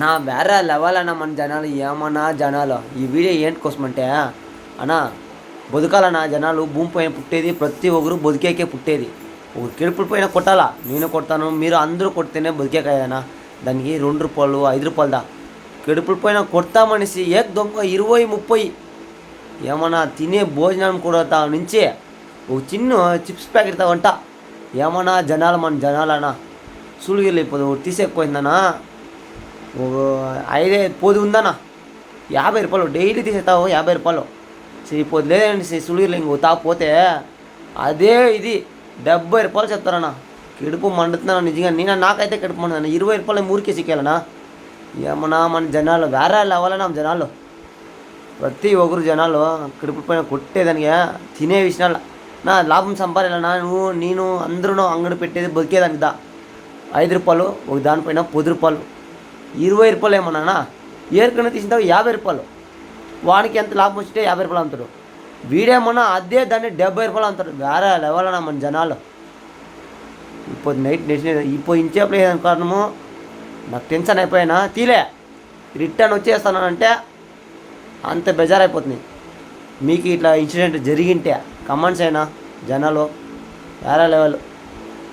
నా వేరే లెవెల్ అన్న మన జనాలు ఏమన్నా జనాలు ఈ వీడియో ఏంటి కోసం అంటే అన్నా బతుకాలన్నా జనాలు భూమి పైన పుట్టేది ప్రతి ఒక్కరు బతికేకే పుట్టేది. ఒక కిడుపుల పైన కొట్టాలా, నేను కొడతాను, మీరు అందరూ కొడితేనే బతికేకాయనా. దానికి ₹2 ₹5 దా కిడుపుల పైన కొడతామనేసి ఏక్ దొంగ 20-30 ఏమన్నా తినే భోజనం కూడా నుంచి ఒక చిన్న చిప్స్ ప్యాకెట్ వంట ఏమన్నా జనాలు మన జనాలన్నా సూళ్ళగిరి అయిపోదు తీసేకపోయిందన్నా. ఒక 5 ఉందన్నా, ₹50 డైలీ తీసేస్తావు ₹50 సరిపోదు. లేదండి సూళ్ళగిరిలో ఇంకో తాకపోతే అదే ఇది ₹70 చెప్తారన్నా. కిడుపు మండుతున్నా నిజంగా. నాకైతే కిడుపు మండుతున్నా. ₹20 ఊరికే సిక్కేయాలన్నా. ఏమన్నా మన జనాలు వేరే లెవెలన్నా జనాలు. ప్రతి ఒక్కరు జనాలు కిడుపు పైన కొట్టేదానికి తినే విషయాల నా లాభం సంపాదించాలన్నా. నేను అందరూ అంగడి పెట్టేది బతికేదానికి దా. ₹5 ఒక దానిపైన ₹10 ₹20 ఏమన్నా ఏరుకన్నా తీసిన ₹50 వానికి ఎంత లాభం వస్తే ₹50 అమ్ముతాడు. వీడేమన్నా అదే దాన్ని ₹70 అమ్ముతాడు. వేరే లెవెల్ అన్న మన జనాలు. ఇప్పుడు నైట్ ఇప్పుడు ఇంచేపు లేదని కారణము నాకు టెన్షన్ అయిపోయినా తీలే రిటర్న్ వచ్చేస్తానంటే అంత బెజారైపోతుంది. మీకు ఇట్లా ఇన్సిడెంట్ జరిగింటే కమెంట్స్ అయినా జనాలు వేరే లెవెల్.